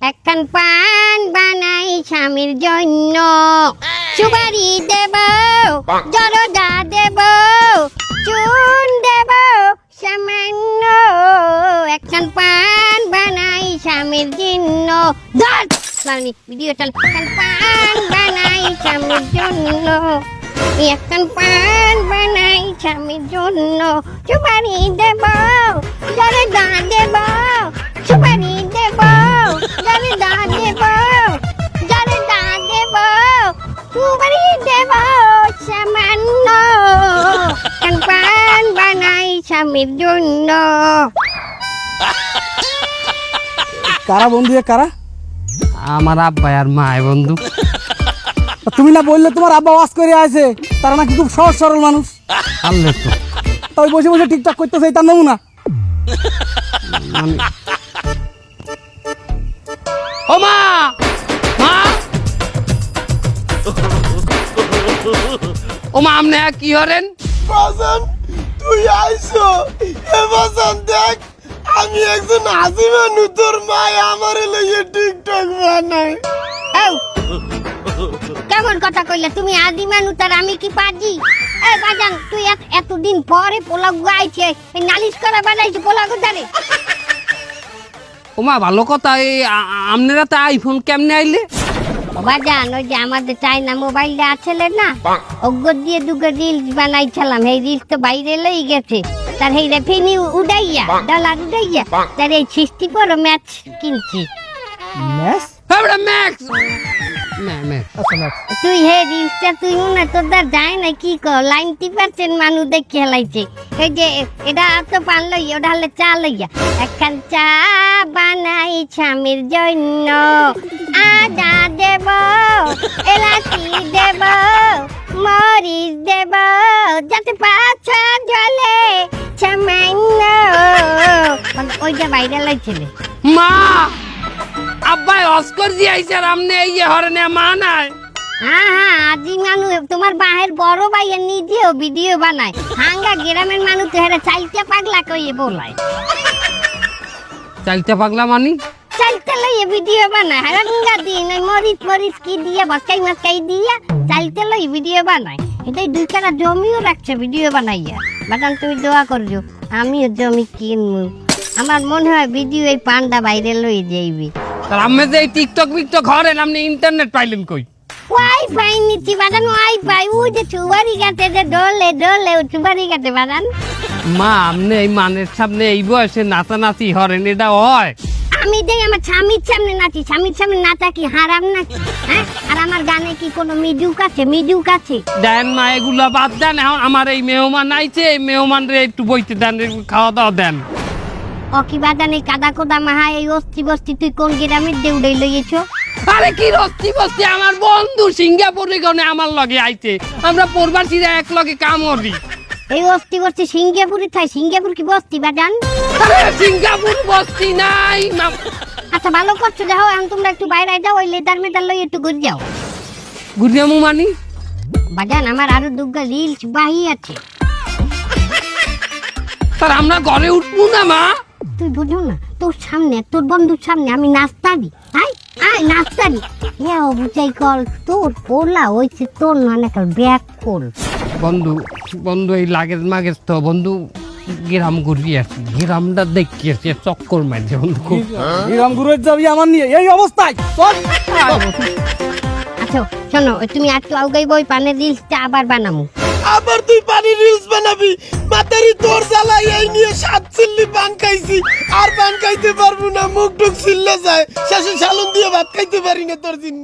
একখান পান বানাই স্বামীর জন্য, সুপারি দেব, জরদা দেব, চুন দেব সামান্য, একখান পান বানাই স্বামীর জন্য। ধর ভিডিও চল। একখান পান বানাই স্বামীর জন্য, একখান পান বানাই স্বামীর জন্য, সুপারি দেব, জরদা দেব, সুপারি দেব, জরদা দেব, জরদা দেব, সুপারি দেব সামান্য, একখান পান বানাই স্বামীর জন্য। কারা বন্ধু কারা? আমার আব্বা আর মা বন্ধু। তুমি না বললে তোমার আব্বা ওয়াজ করে আছে, তারা নাকি খুব সহজ সরল মানুষ। আল্লে তো তাই বসে বসে টিকটক করতেছে, তার নমুনা। ও মা, মা, ও মা, আপনি কি হরেন? বাজান তুই আইছো, এ বাজান দেখ আমি একজন হাসিমা নুতর মায় আমারে লইয়ে টিকটক বানাই। কেমন কথা কইলে তুমি? আদি মানুষ আর আমি কি পাজি? এই বাজান তুই এতদিন পরে পোলাও গাইছে, এই নালিশ করা বানাইছে পোলাও জানে? ও মা, ভালো কথা। এই আপনারা তো আইফোন কেমনে আইলে? বাজান ওই যে আমাদের চাইনা মোবাইলটা আছে না, ওগো দিয়ে দুগো রিলস বানাইছিলাম, এই রিলস তো বাইরে লই গেছে, তার এই রেভিনিউ উড়াইয়া, ডলার উড়াইয়া, তার এই 64 ম্যাচ কিনছি। ম্যাচ? হ্যাঁ ম্যাক্স, তুই হে রিলসটা তুই না তোর যায় না কি কর, 90% মানুষ দেখে হেলাইছে। এই যে এটা তো পান লই, ওটা হলে চা লইয়া, একখান চা বানাই স্বামীর জন্য, আদা দেব, এলাচি দেব, মরিচ দেব, যাতে পাছা জলে সামান্য, ওইটা বাইরে লাইছিলে। মা, আব্বাই অস্কর জি আইছে আর আপনি এই হরনে মা নাই। হ্যাঁ আজি মানুষ তোমার বাহের বড় ভাইয়ের নিজেও ভিডিও বানায়, হাঙ্গা গ্রামের মানুষ তো হেরা চাইতে পাগলা কইয়ে বলায়। চাইতে পাগলা মানি? চাইতে লইয়ে ভিডিও বানায়, হাঙ্গা দিন ওই মরিচ কি দিয়ে মস্কাই দিয়া চাইতে লই ভিডিও বানায়। এটাই 2 কাটা জমিও রাখছে ভিডিও বানাইয়া। বাটান তুমি দোয়া করছো আমিও জমি কিনবো। আমার মনে হয় ভিডিও এই পান্ডা বাইরে লই যাইবি। তার আমি যে টিকটক বিকটক হরেন, আপনি ইন্টারনেট পাইলেন কই? ওয়াইফাই নিচ্ছি বাদান, ওয়াইফাই ওই যে চুবারি গাতে যে ডলে চুবারি গাতে বাদান। মা, আপনি এই মানের সামনে এই বয়সে নাচানাচি হরেন, এটা হয়? আমি দেই আমার স্বামীর সামনে নাচি, স্বামীর সামনে নাচা কি হারাম নাকি? হ্যাঁ, আর আমার গানে কি কোনো মিউজিক আছে? দেন মা, এগুলা বাদ দেন। এখন আমার এই মেহমান আইছে, এই মেহমান রে একটু বইতে দেন, খাওয়া দাওয়া দেন। ও কি বাদান এই কাদা কোদা মাহা এই অস্থি বস্তি তুই কোন গ্রামের দেউড়াই লইয়েছো? আরে কি রস্তি বস্তি, আমার বন্ধু সিঙ্গাপুরে গনে আমার লগে আইছে, আমরা প্রবাসীরা এক লগে কাম করি। এই অস্থি বস্তি সিঙ্গাপুরে থাই, সিঙ্গাপুর কি বস্তি বাদান? আরে সিঙ্গাপুর বস্তি নাই। আচ্ছা ভালো করছো, দেখো এখন তোমরা একটু বাইরে যাও, ওই লেদার মেদার লই একটু ঘুরে যাও। গুড়িয়ামু মানি বাদান আমার আরো দুগা রিলস বাহি আছে। স্যার আমরা ঘরে উঠবো না মা? তুই বুঝো না, তোর সামনে তোর বন্ধুর সামনে আমি নাস্তারি, আয় নাস্তারি ইয়া বুঝাই কল তোর পোলা হইছে তোর মানে কল ব্যাক কল। বন্ধু এই লাগেজ মাগেজ তো বন্ধু গ্রাম ঘুরি আসি, গ্রামটা দেখি আসি, চক্কর মারছে বন্ধু। গ্রাম ঘুরে যাবি আমার নিয়ে এই অবস্থায়? আচ্ছা শোনো, তুমি একটু আউগাই বই পানের রিলসটা আবার বানামু। আবার তুই পানি রিলস বানাবি? মাতারি তোর জ্বালাই এই নিয়ে 7 চিল্লি পান খাইছি, আর পান খাইতে পারবো না, মুখ টুক ছিল্লে যায়, শেষে সালুন দিয়ে ভাত খাইতে পারি না তোর জন্য।